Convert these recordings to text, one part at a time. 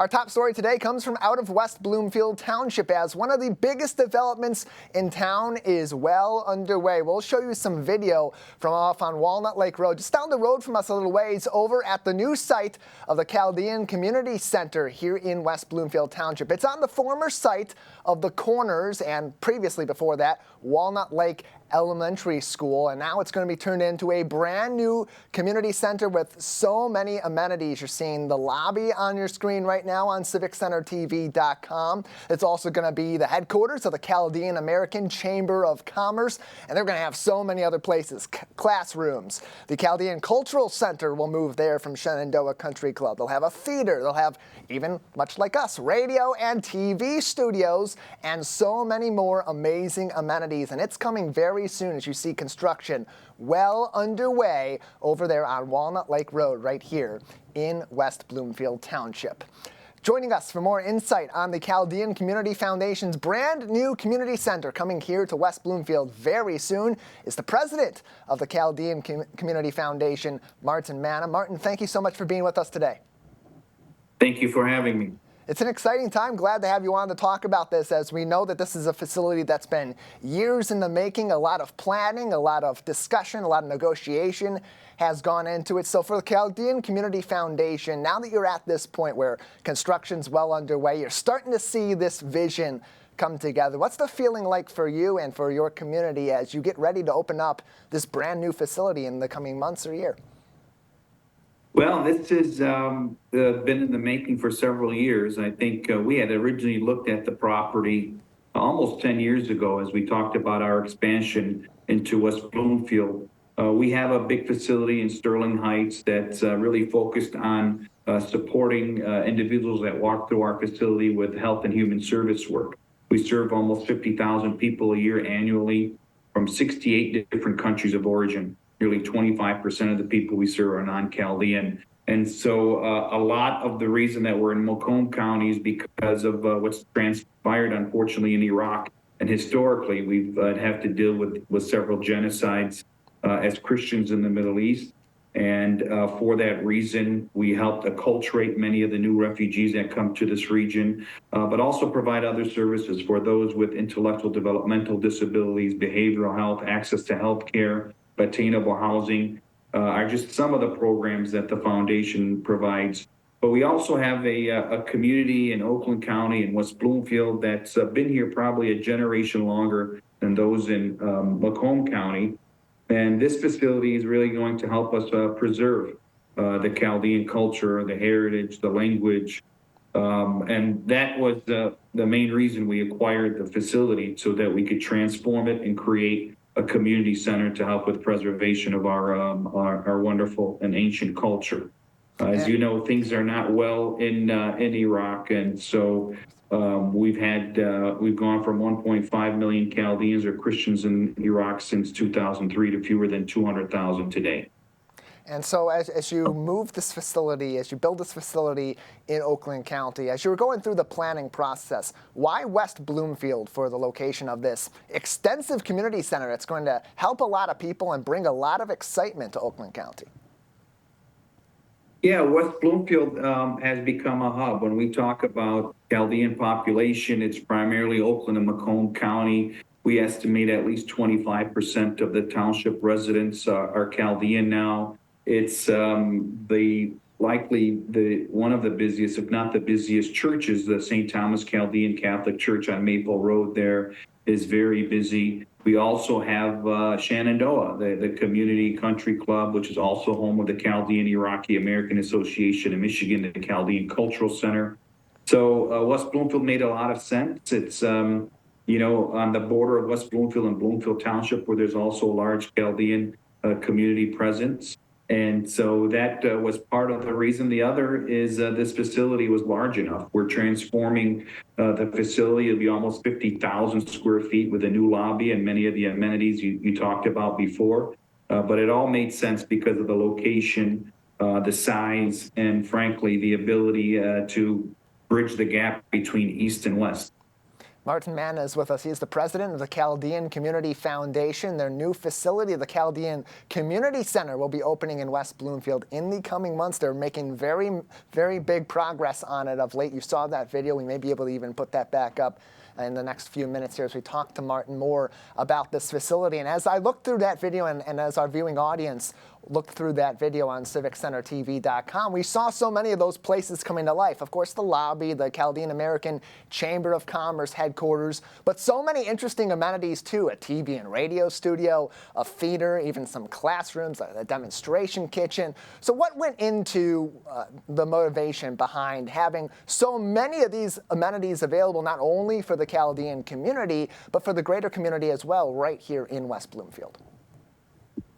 Our top story today comes from out of West Bloomfield Township, as one of the biggest developments in town is well underway. We'll show you some video from off on Walnut Lake Road, just down the road from us a little ways, over at the new site of the Chaldean Community Center here in West Bloomfield Township. It's on the former site of the Corners and previously before that, Walnut Lake Elementary School, and now it's going to be turned into a brand new community center with so many amenities. You're seeing the lobby on your screen right now on civiccentertv.com. It's also going to be the headquarters of the Chaldean American Chamber of Commerce, and they're going to have so many other places, classrooms. The Chaldean Cultural Center will move there from Shenandoah Country Club. They'll have a theater. They'll have, even much like us, radio and TV studios, and so many more amazing amenities. And it's coming very soon, as you see construction well underway over there on Walnut Lake Road right here in West Bloomfield Township. Joining us for more insight on the Chaldean Community Foundation's brand new community center coming here to West Bloomfield very soon is the president of the Chaldean Community Foundation, Martin Manna. Martin, thank you so much for being with us today. Thank you for having me. It's an exciting time. Glad to have you on to talk about this, as we know that this is a facility that's been years in the making. A lot of planning, a lot of discussion, a lot of negotiation has gone into it. So for the Chaldean Community Foundation, now that you're at this point where construction's well underway, you're starting to see this vision come together. What's the feeling like for you and for your community as you get ready to open up this brand new facility in the coming months or year? Well, this has been in the making for several years. I think we had originally looked at the property almost 10 years ago as we talked about our expansion into West Bloomfield. We have a big facility in Sterling Heights that's really focused on supporting individuals that walk through our facility with health and human service work. We serve almost 50,000 people a year annually from 68 different countries of origin. Nearly 25% of the people we serve are non-Chaldean. And so a lot of the reason that we're in Macomb County is because of what's transpired, unfortunately, in Iraq. And historically, we've had to deal with several genocides as Christians in the Middle East. And for that reason, we helped acculturate many of the new refugees that come to this region, but also provide other services for those with intellectual developmental disabilities, behavioral health, access to health care, attainable housing, are just some of the programs that the foundation provides. But we also have a community in Oakland County and West Bloomfield that's been here probably a generation longer than those in Macomb County. And this facility is really going to help us preserve the Chaldean culture, the heritage, the language. And that was the main reason we acquired the facility, so that we could transform it and create a community center to help with preservation of our wonderful and ancient culture. As you know, things are not well in Iraq, and so we've gone from 1.5 million Chaldeans or Christians in Iraq since 2003 to fewer than 200,000 today. And so as you move this facility, as you build this facility in Oakland County, as you were going through the planning process, why West Bloomfield for the location of this extensive community center that's going to help a lot of people and bring a lot of excitement to Oakland County? Yeah, West Bloomfield has become a hub. When we talk about Chaldean population, it's primarily Oakland and Macomb County. We estimate at least 25% of the township residents are Chaldean now. It's likely one of the busiest, if not the busiest, churches. The St. Thomas Chaldean Catholic Church on Maple Road there is very busy. We also have Shenandoah, the Community Country Club, which is also home of the Chaldean Iraqi American Association in Michigan, the Chaldean Cultural Center. So West Bloomfield made a lot of sense. It's on the border of West Bloomfield and Bloomfield Township, where there's also a large Chaldean community presence. And so that was part of the reason. The other is this facility was large enough. We're transforming the facility. It'll be almost 50,000 square feet with a new lobby and many of the amenities you talked about before. But it all made sense because of the location, the size, and frankly, the ability to bridge the gap between East and West. Martin Manna is with us. He's the president of the Chaldean Community Foundation. Their new facility, the Chaldean Community Center, will be opening in West Bloomfield in the coming months. They're making very, very big progress on it of late. You saw that video. We may be able to even put that back up in the next few minutes here as we talk to Martin more about this facility. And as I looked through that video and as our viewing audience looked through that video on civiccentertv.com, we saw so many of those places coming to life. Of course, the lobby, the Chaldean American Chamber of Commerce headquarters, but so many interesting amenities too, a TV and radio studio, a theater, even some classrooms, a demonstration kitchen. So what went into the motivation behind having so many of these amenities available, not only for the Chaldean community, but for the greater community as well, right here in West Bloomfield?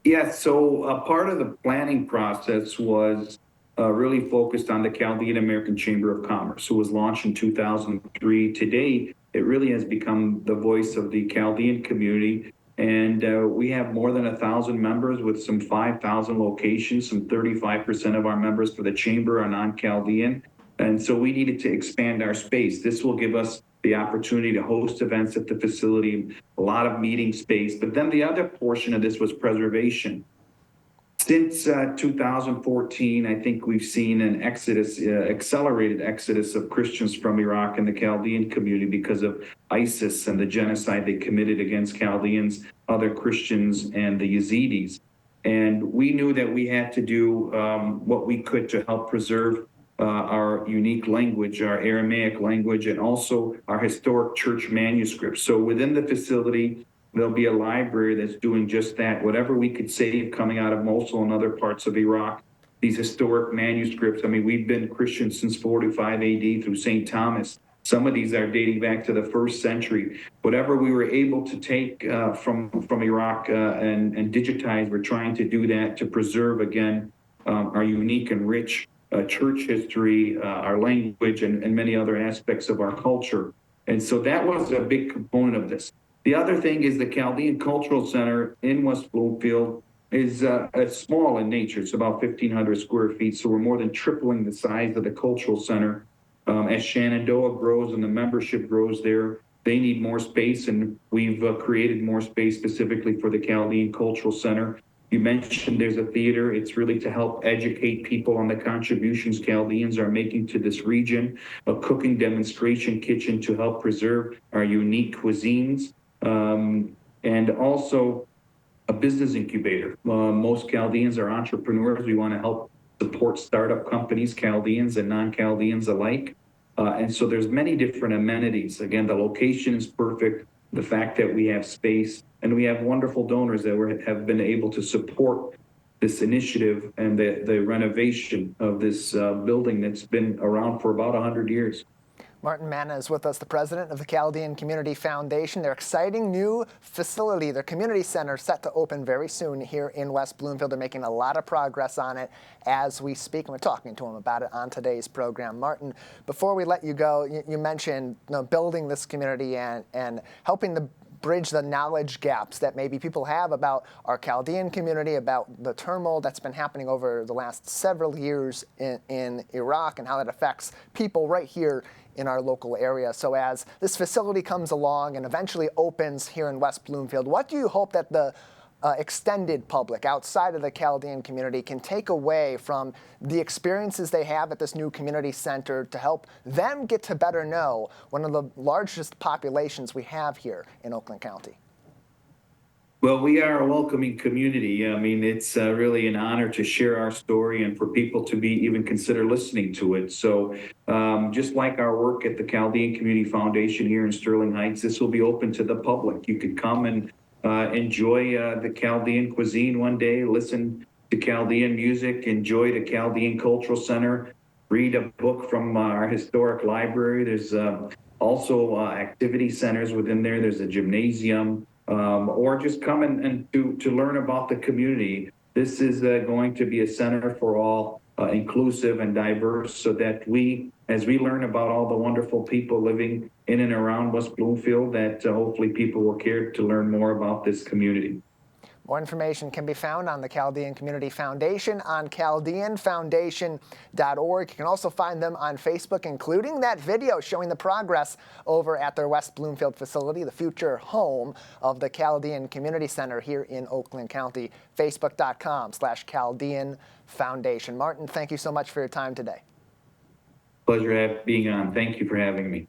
Yeah, so part of the planning process was really focused on the Chaldean American Chamber of Commerce, who was launched in 2003. Today, it really has become the voice of the Chaldean community. And we have more than 1,000 members with some 5,000 locations. Some 35% of our members for the Chamber are non-Chaldean. And so we needed to expand our space. This will give us the opportunity to host events at the facility, a lot of meeting space. But then the other portion of this was preservation. Since 2014, I think we've seen an exodus, accelerated exodus of Christians from Iraq and the Chaldean community because of ISIS and the genocide they committed against Chaldeans, other Christians, and the Yazidis. And we knew that we had to do what we could to help preserve our unique language, our Aramaic language, and also our historic church manuscripts. So within the facility, there'll be a library that's doing just that. Whatever we could save coming out of Mosul and other parts of Iraq, these historic manuscripts. I mean, we've been Christians since 45 AD through St. Thomas. Some of these are dating back to the 1st century. Whatever we were able to take from Iraq and digitize, we're trying to do that to preserve, again, our unique and rich church history, our language, and many other aspects of our culture. And so that was a big component of this. The other thing is the Chaldean Cultural Center in West Bloomfield is small in nature. It's about 1,500 square feet, so we're more than tripling the size of the cultural center. As Shenandoah grows and the membership grows there, they need more space, and we've created more space specifically for the Chaldean Cultural Center. You mentioned there's a theater. It's really to help educate people on the contributions Chaldeans are making to this region, a cooking demonstration kitchen to help preserve our unique cuisines, and also a business incubator. Most Chaldeans are entrepreneurs. We want to help support startup companies, Chaldeans and non-Chaldeans alike. And so there's many different amenities. Again, the location is perfect. The fact that we have space, and we have wonderful donors that have been able to support this initiative and the renovation of this building that's been around for about 100 years. Martin Manna is with us, the president of the Chaldean Community Foundation. Their exciting new facility, their community center, set to open very soon here in West Bloomfield. They're making a lot of progress on it as we speak, and we're talking to them about it on today's program. Martin, before we let you go, you mentioned building this community and helping to bridge the knowledge gaps that maybe people have about our Chaldean community, about the turmoil that's been happening over the last several years in Iraq and how that affects people right here in our local area. So as this facility comes along and eventually opens here in West Bloomfield, what do you hope that the extended public outside of the Chaldean community can take away from the experiences they have at this new community center to help them get to better know one of the largest populations we have here in Oakland County? Well, we are a welcoming community. I mean, it's really an honor to share our story and for people to be even consider listening to it. So just like our work at the Chaldean Community Foundation here in Sterling Heights, this will be open to the public. You could come and enjoy the Chaldean cuisine one day, listen to Chaldean music, enjoy the Chaldean Cultural Center, read a book from our historic library. There's also activity centers within there. There's a gymnasium. Or just come and to learn about the community. This is going to be a center for all, inclusive and diverse, so that as we learn about all the wonderful people living in and around West Bloomfield, that hopefully people will care to learn more about this community. More information can be found on the Chaldean Community Foundation on chaldeanfoundation.org. You can also find them on Facebook, including that video showing the progress over at their West Bloomfield facility, the future home of the Chaldean Community Center here in Oakland County. Facebook.com/Chaldean Foundation. Martin, thank you so much for your time today. Pleasure being on. Thank you for having me.